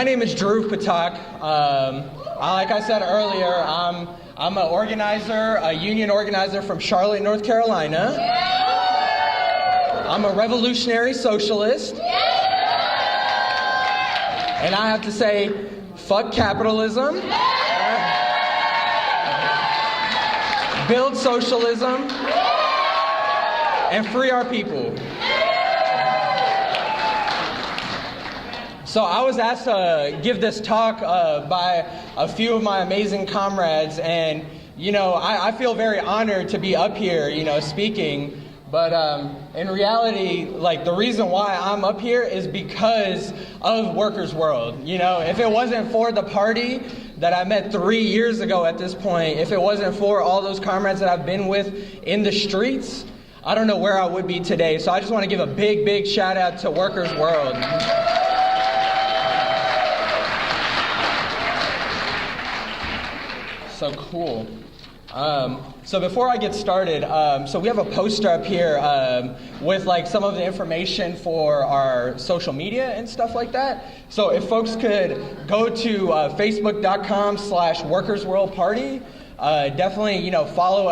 My name is Dhruv Patak. Like I said earlier, I'm an organizer, a union organizer from Charlotte, North Carolina. I'm a revolutionary socialist. And I have to say, fuck capitalism. Build socialism. And free our people. So I was asked to give this talk by a few of my amazing comrades, and I feel very honored to be up here, speaking. But in reality, the reason why I'm up here is because of Workers' World. If it wasn't for the party that I met 3 years ago at this point, if it wasn't for all those comrades that I've been with in the streets, I don't know where I would be today. So I just want to give a big, big shout out to Workers' World. So cool. So before I get started, so we have a poster up here with some of the information for our social media and stuff like that. So if folks could go to facebook.com/workersworldparty, definitely follow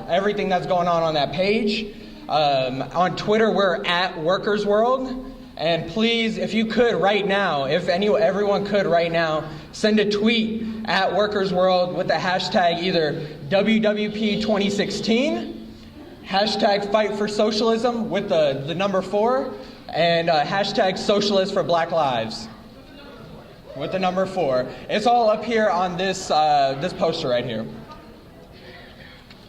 everything that's going on that page. On Twitter, we're at Workers World. And please, if you could right now, everyone could right now, send a tweet at Workers World with the hashtag either WWP2016, hashtag Fight for Socialism with the number 4, and hashtag Socialist for Black Lives with the number 4. It's all up here on this poster right here.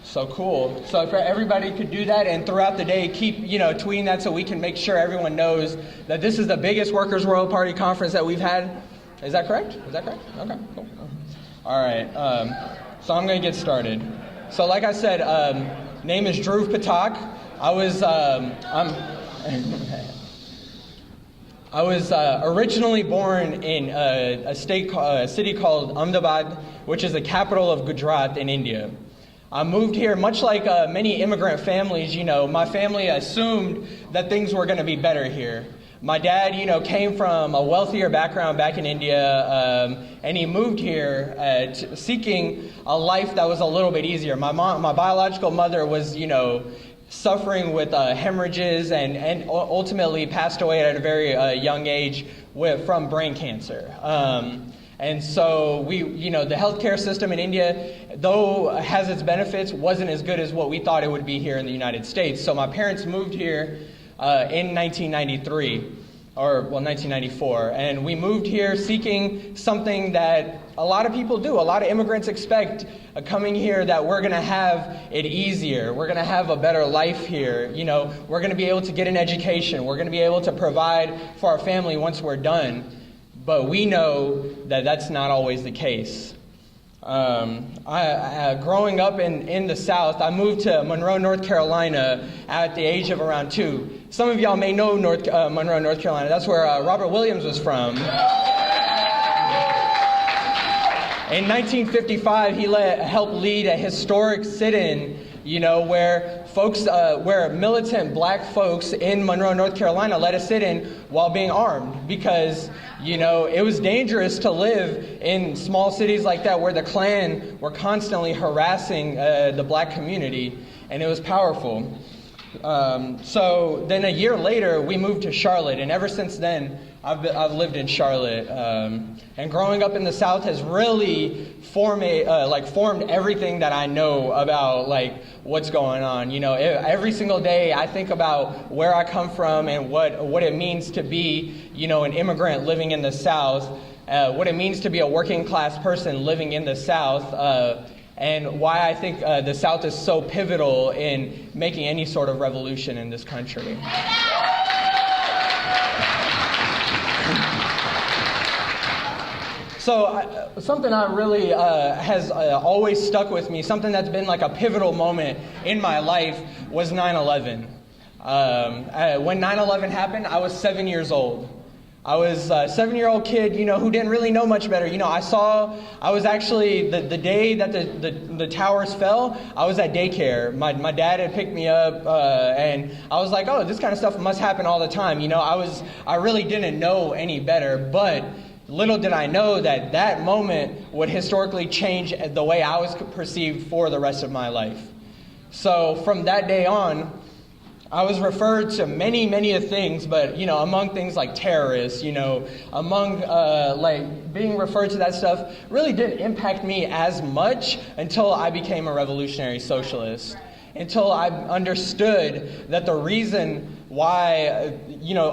So cool. So if everybody could do that, and throughout the day keep tweeting that, so we can make sure everyone knows that this is the biggest Workers' World Party conference that we've had. Is that correct? Okay, cool. All right. So I'm going to get started. So like I said, name is Dhruv Patak. I was originally born in a city called Ahmedabad, which is the capital of Gujarat in India. I moved here, much like many immigrant families, my family assumed that things were going to be better here. My dad, came from a wealthier background back in India, and he moved here seeking a life that was a little bit easier. My biological mother was, suffering with hemorrhages and ultimately passed away at a very young age from brain cancer. And so the healthcare system in India, though has its benefits, wasn't as good as what we thought it would be here in the United States. So my parents moved here in 1994, and we moved here seeking something that a lot of people do. A lot of immigrants expect coming here that we're going to have it easier. We're going to have a better life here. We're going to be able to get an education. We're going to be able to provide for our family once we're done. But we know that that's not always the case. Growing up in the South, I moved to Monroe, North Carolina at the age of around 2. Some of y'all may know Monroe, North Carolina. That's where Robert Williams was from. In 1955, he helped lead a historic sit-in, where militant black folks in Monroe, North Carolina led a sit-in while being armed, because it was dangerous to live in small cities like that where the Klan were constantly harassing the black community, and it was powerful. So then a year later, we moved to Charlotte, and ever since then, I've lived in Charlotte. And growing up in the South has really formed everything that I know about what's going on. Every single day I think about where I come from and what it means to be, an immigrant living in the South, what it means to be a working class person living in the South, and why I think the South is so pivotal in making any sort of revolution in this country. So something that really has always stuck with me, something that's been like a pivotal moment in my life, was 9/11. When 9/11 happened, I was 7 years old. I was a 7-year-old kid, who didn't really know much better. I was actually, the day that the towers fell, I was at daycare. My dad had picked me up, and I was like, oh, this kind of stuff must happen all the time. I really didn't know any better, but little did I know that that moment would historically change the way I was perceived for the rest of my life. So from that day on, I was referred to many things, but, among things like terrorists, among, being referred to that stuff really didn't impact me as much until I became a revolutionary socialist. Until I understood that the reason why,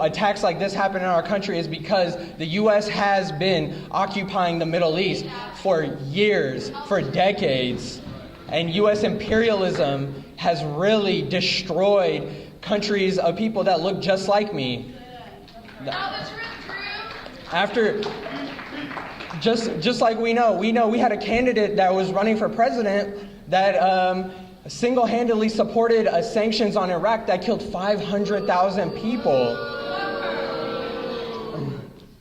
attacks like this happen in our country is because the U.S. has been occupying the Middle East for years, for decades. And U.S. imperialism has really destroyed countries of people that look just like me. After, just like we know we had a candidate that was running for president that single-handedly supported sanctions on Iraq that killed 500,000 people.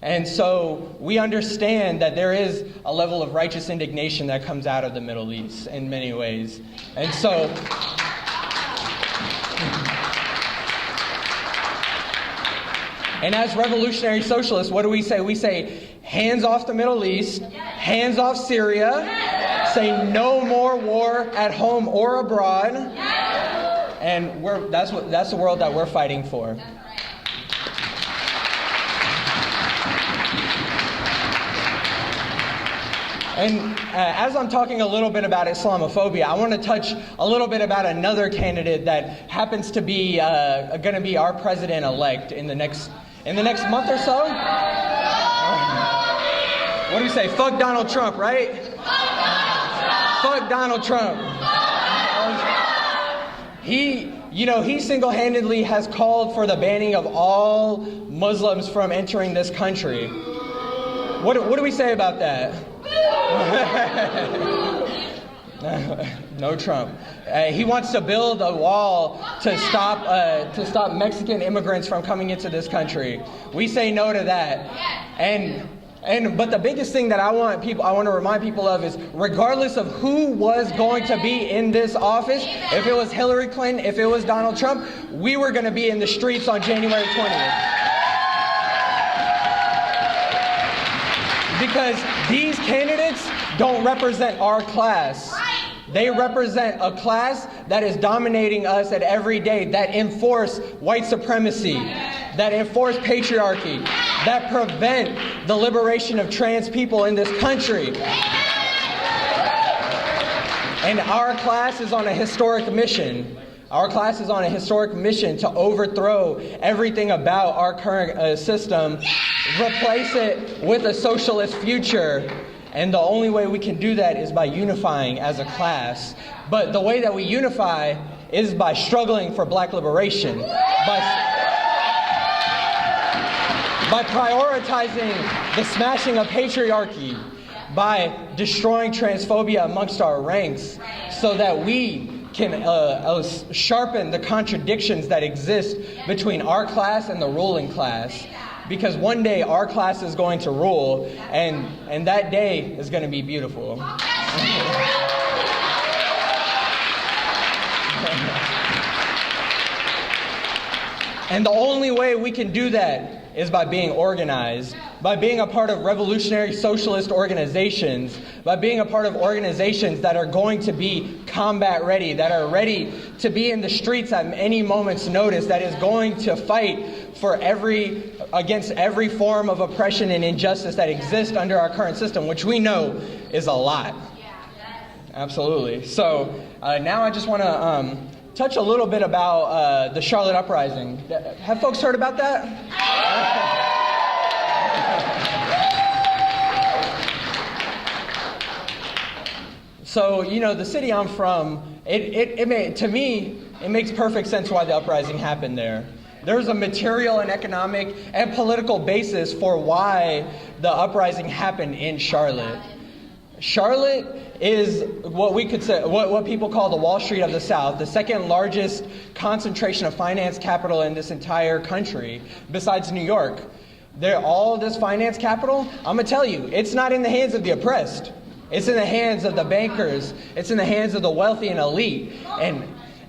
And so we understand that there is a level of righteous indignation that comes out of the Middle East in many ways. And so and as revolutionary socialists, what do we say? We say, hands off the Middle East, hands off Syria, say no more war at home or abroad, and that's the world that we're fighting for. And as I'm talking a little bit about Islamophobia, I want to touch a little bit about another candidate that happens to be going to be our president-elect in the next month or so. What do we say? Fuck Donald Trump, right? Fuck Donald Trump. He single-handedly has called for the banning of all Muslims from entering this country. What do we say about that? No Trump. He wants to build a wall to stop Mexican immigrants from coming into this country. We say no to that. But the biggest thing that I want to remind people of is, regardless of who was going to be in this office, if it was Hillary Clinton, if it was Donald Trump, we were going to be in the streets on January 20th. Because these candidates don't represent our class. They represent a class that is dominating us at every day, that enforce white supremacy, that enforce patriarchy, that prevent the liberation of trans people in this country. And our class is on a historic mission. Our class is on a historic mission to overthrow everything about our current system, replace it with a socialist future. And the only way we can do that is by unifying as a class. But the way that we unify is by struggling for black liberation, by prioritizing the smashing of patriarchy, by destroying transphobia amongst our ranks, so that we can sharpen the contradictions that exist between our class and the ruling class. Because one day our class is going to rule, and that day is going to be beautiful. And the only way we can do that is by being organized, by being a part of revolutionary socialist organizations, by being a part of organizations that are going to be combat ready, that are ready to be in the streets at any moment's notice, that is going to fight for against every form of oppression and injustice that exists under our current system, which we know is a lot. Absolutely. So now I just want to touch a little bit about the Charlotte Uprising. Have folks heard about that? So, the city I'm from, to me, it makes perfect sense why the uprising happened there. There's a material and economic and political basis for why the uprising happened in Charlotte. Charlotte is what we could say, what people call the Wall Street of the South, the second largest concentration of finance capital in this entire country, besides New York. All this finance capital, I'm going to tell you, it's not in the hands of the oppressed. It's in the hands of the bankers. It's in the hands of the wealthy and elite.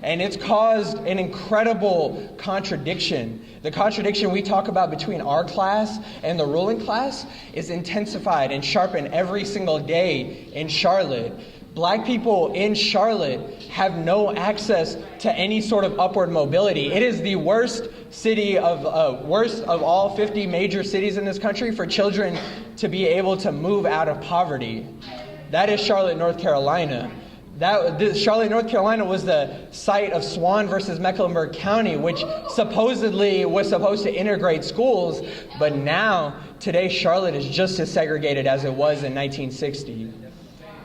And it's caused an incredible contradiction. The contradiction we talk about between our class and the ruling class is intensified and sharpened every single day in Charlotte. Black people in Charlotte have no access to any sort of upward mobility. It is the worst of all 50 major cities in this country for children to be able to move out of poverty. That is Charlotte, North Carolina. Charlotte, North Carolina was the site of Swan versus Mecklenburg County, which supposedly was supposed to integrate schools, but now, today, Charlotte is just as segregated as it was in 1960.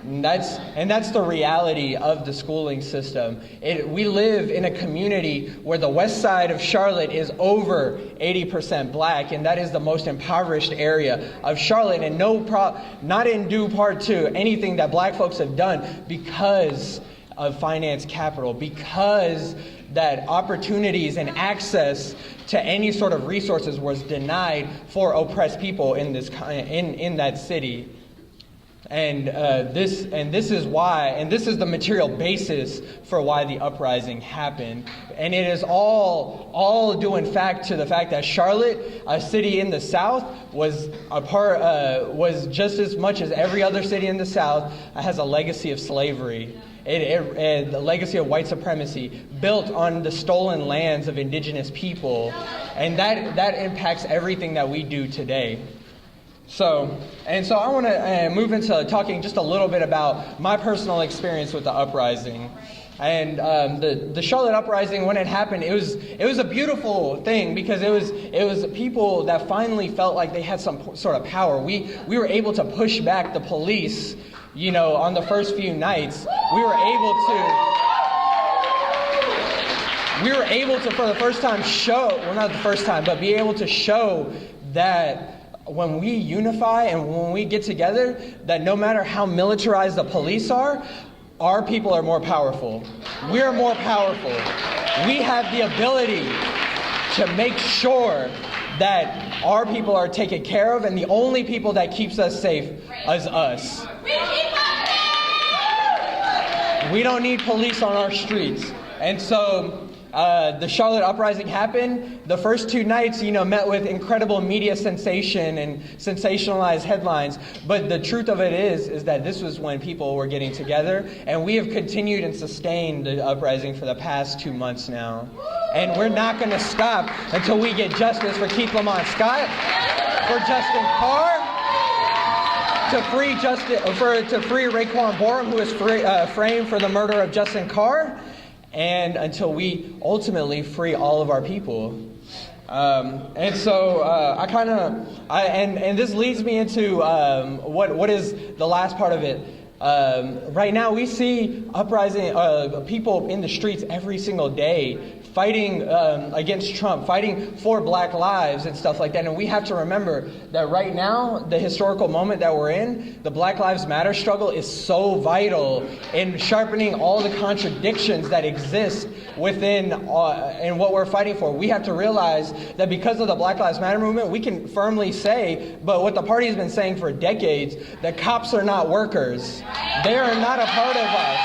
And that's the reality of the schooling system. We live in a community where the west side of Charlotte is over 80% black, and that is the most impoverished area of Charlotte, and not in due part to anything that black folks have done because of finance capital, because that opportunities and access to any sort of resources was denied for oppressed people in that city. And this is why, and this is the material basis for why the uprising happened. And it is all due in fact to the fact that Charlotte, a city in the South, was just as much as every other city in the South, has a legacy of slavery. The legacy of white supremacy built on the stolen lands of indigenous people. And that impacts everything that we do today. So I want to move into talking just a little bit about my personal experience with the uprising. And the Charlotte uprising, when it happened, it was a beautiful thing because it was people that finally felt like they had some sort of power. We were able to push back the police, on the first few nights. We were able to for the first time be able to show that when we unify and when we get together, that no matter how militarized the police are, our people are more powerful. We're more powerful. We have the ability to make sure that our people are taken care of, and the only people that keeps us safe is us. We don't need police on our streets. And so the Charlotte uprising happened. The first two nights, met with incredible media sensation and sensationalized headlines. But the truth of it is that this was when people were getting together, and we have continued and sustained the uprising for the past 2 months now. And we're not going to stop until we get justice for Keith Lamont Scott, for Justin Carr, to free Raekwon Borum, who was framed for the murder of Justin Carr, and until we ultimately free all of our people. And this leads me into what is the last part of it. Right now we see uprising people in the streets every single day fighting against Trump, fighting for Black lives and stuff like that. And we have to remember that right now, the historical moment that we're in, the Black Lives Matter struggle is so vital in sharpening all the contradictions that exist within in what we're fighting for. We have to realize that because of the Black Lives Matter movement, we can firmly say, but what the party has been saying for decades, that cops are not workers. They are not a part of us.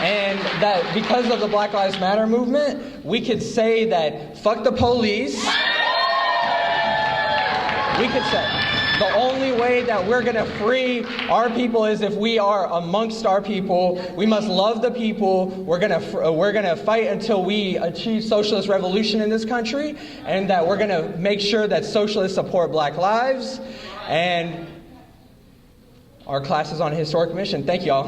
And that because of the Black Lives Matter movement, we could say that fuck the police. We could say the only way that we're going to free our people is if we are amongst our people. We must love the people. We're going to fight until we achieve socialist revolution in this country, and that we're going to make sure that socialists support Black lives. And our class is on a historic mission. Thank y'all.